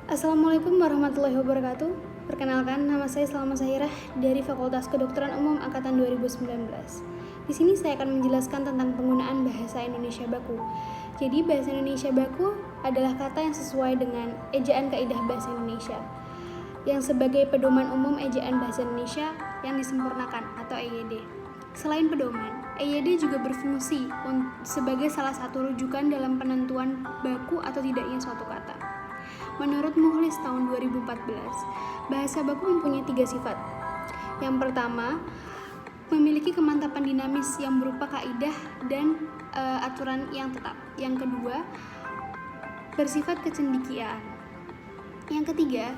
Assalamualaikum warahmatullahi wabarakatuh. Perkenalkan, nama saya Salma Zahirah dari Fakultas Kedokteran Umum Angkatan 2019. Di sini saya akan menjelaskan tentang penggunaan bahasa Indonesia baku. Jadi, bahasa Indonesia baku adalah kata yang sesuai dengan ejaan kaidah bahasa Indonesia yang sebagai pedoman umum ejaan bahasa Indonesia yang disempurnakan atau EYD. Selain pedoman, EYD juga berfungsi sebagai salah satu rujukan dalam penentuan baku atau tidaknya suatu kata. Menurut Muhlis tahun 2014, bahasa baku mempunyai 3 sifat. Yang pertama, memiliki kemantapan dinamis yang berupa kaidah dan aturan yang tetap. Yang kedua, bersifat kecendikiaan. Yang ketiga,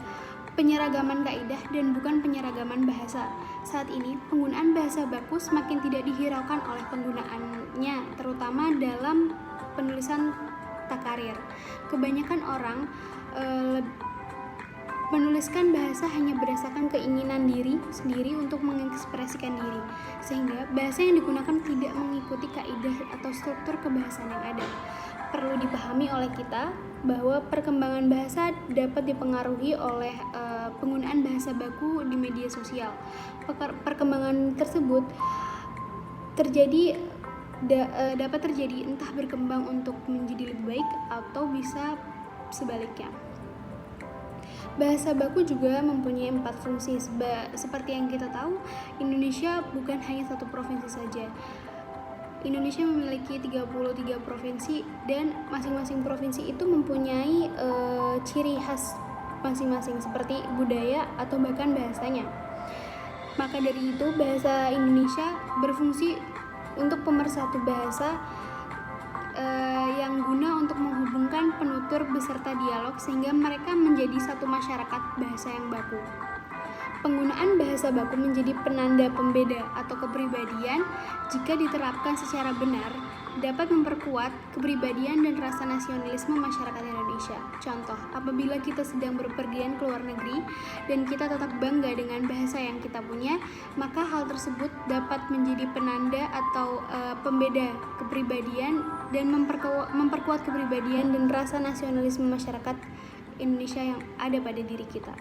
penyeragaman kaidah dan bukan penyeragaman bahasa. Saat ini, penggunaan bahasa baku semakin tidak dihiraukan oleh penggunaannya, terutama dalam penulisan takarir. Kebanyakan orang menuliskan bahasa hanya berdasarkan keinginan diri sendiri untuk mengekspresikan diri, sehingga bahasa yang digunakan tidak mengikuti kaidah atau struktur kebahasaan yang ada. Perlu dipahami oleh kita bahwa perkembangan bahasa dapat dipengaruhi oleh penggunaan bahasa baku di media sosial. Perkembangan tersebut dapat terjadi entah berkembang untuk menjadi lebih baik atau bisa sebaliknya. Bahasa baku juga mempunyai 4 fungsi. Seperti yang kita tahu, Indonesia bukan hanya satu provinsi saja. Indonesia memiliki 33 provinsi dan masing-masing provinsi itu mempunyai ciri khas masing-masing seperti budaya atau bahkan bahasanya. Maka dari itu, bahasa Indonesia berfungsi untuk pemersatu bahasa yang guna untuk menghubungkan penutur beserta dialog sehingga mereka menjadi satu masyarakat bahasa yang baku. Penggunaan bahasa baku menjadi penanda pembeda atau kepribadian jika diterapkan secara benar dapat memperkuat kepribadian dan rasa nasionalisme masyarakat Indonesia. Contoh, apabila kita sedang berpergian ke luar negeri dan kita tetap bangga dengan bahasa yang kita punya, maka hal tersebut dapat menjadi penanda atau pembeda kepribadian dan memperkuat kepribadian dan rasa nasionalisme masyarakat Indonesia yang ada pada diri kita.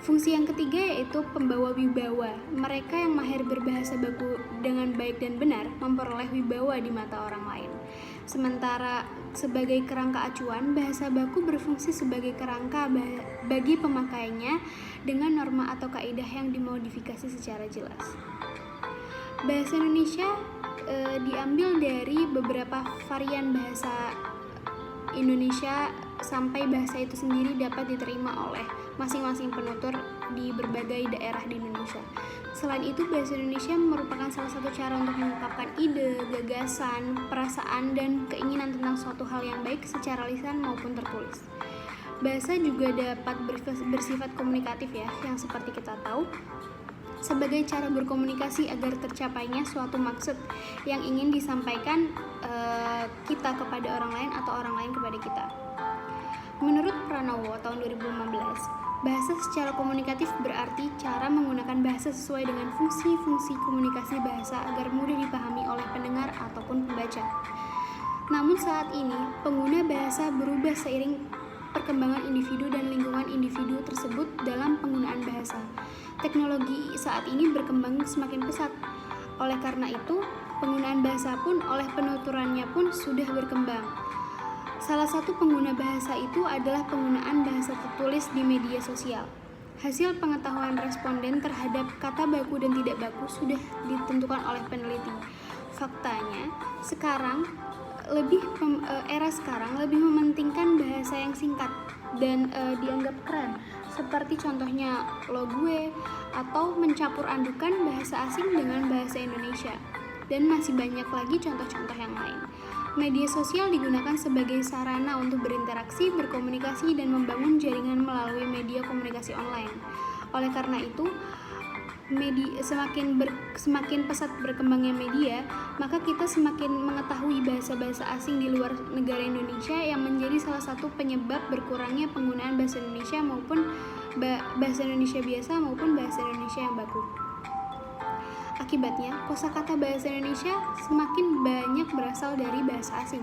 Fungsi yang ketiga yaitu pembawa wibawa. Mereka yang mahir berbahasa baku dengan baik dan benar memperoleh wibawa di mata orang lain. Sementara sebagai kerangka acuan, bahasa baku berfungsi sebagai kerangka bagi pemakainya dengan norma atau kaidah yang dimodifikasi secara jelas. Bahasa Indonesia diambil dari beberapa varian bahasa Indonesia sampai bahasa itu sendiri dapat diterima oleh masing-masing penutur di berbagai daerah di Indonesia. Selain itu, bahasa Indonesia merupakan salah satu cara untuk mengungkapkan ide, gagasan, perasaan, dan keinginan tentang suatu hal yang baik secara lisan maupun tertulis. Bahasa juga dapat bersifat komunikatif ya, yang seperti kita tahu, sebagai cara berkomunikasi agar tercapainya suatu maksud yang ingin disampaikan kita kepada orang lain atau orang lain kepada kita. Menurut Pranowo tahun 2015, bahasa secara komunikatif berarti cara menggunakan bahasa sesuai dengan fungsi-fungsi komunikasi bahasa agar mudah dipahami oleh pendengar ataupun pembaca. Namun saat ini, pengguna bahasa berubah seiring perkembangan individu dan lingkungan individu tersebut dalam penggunaan bahasa. Teknologi saat ini berkembang semakin pesat. Oleh karena itu, penggunaan bahasa pun oleh penuturannya pun sudah berkembang. Salah satu pengguna bahasa itu adalah penggunaan bahasa tertulis di media sosial. Hasil pengetahuan responden terhadap kata baku dan tidak baku sudah ditentukan oleh peneliti. Faktanya, era sekarang lebih mementingkan bahasa yang singkat dan dianggap keren, seperti contohnya lo gue atau mencampur adukan bahasa asing dengan bahasa Indonesia. Dan masih banyak lagi contoh-contoh yang lain. Media sosial digunakan sebagai sarana untuk berinteraksi, berkomunikasi, dan membangun jaringan melalui media komunikasi online. Oleh karena itu, semakin pesat berkembangnya media, maka kita semakin mengetahui bahasa-bahasa asing di luar negara Indonesia yang menjadi salah satu penyebab berkurangnya penggunaan bahasa Indonesia maupun bahasa Indonesia biasa maupun bahasa Indonesia yang baku. Akibatnya, kosakata bahasa Indonesia semakin banyak berasal dari bahasa asing.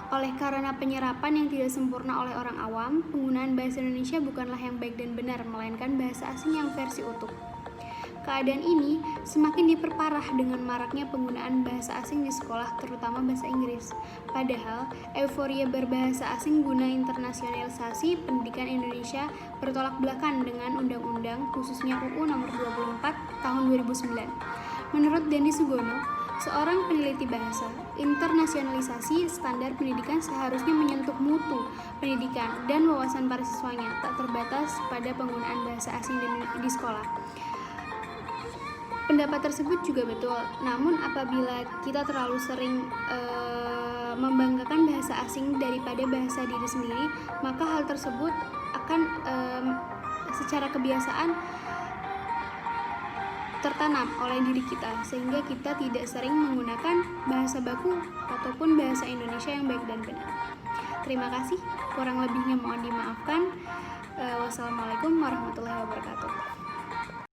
Oleh karena penyerapan yang tidak sempurna oleh orang awam, penggunaan bahasa Indonesia bukanlah yang baik dan benar, melainkan bahasa asing yang versi utuh. Keadaan ini semakin diperparah dengan maraknya penggunaan bahasa asing di sekolah, terutama bahasa Inggris. Padahal, euforia berbahasa asing guna internasionalisasi pendidikan Indonesia bertolak belakang dengan undang-undang, khususnya UU Nomor 24 Tahun 2009. Menurut Denny Sugono, seorang peneliti bahasa, internasionalisasi standar pendidikan seharusnya menyentuh mutu pendidikan dan wawasan para siswanya, tak terbatas pada penggunaan bahasa asing di sekolah. Pendapat tersebut juga betul, namun apabila kita terlalu sering membanggakan bahasa asing daripada bahasa diri sendiri, maka hal tersebut akan secara kebiasaan tertanam oleh diri kita, sehingga kita tidak sering menggunakan bahasa baku ataupun bahasa Indonesia yang baik dan benar. Terima kasih, kurang lebihnya mohon dimaafkan. Wassalamualaikum warahmatullahi wabarakatuh.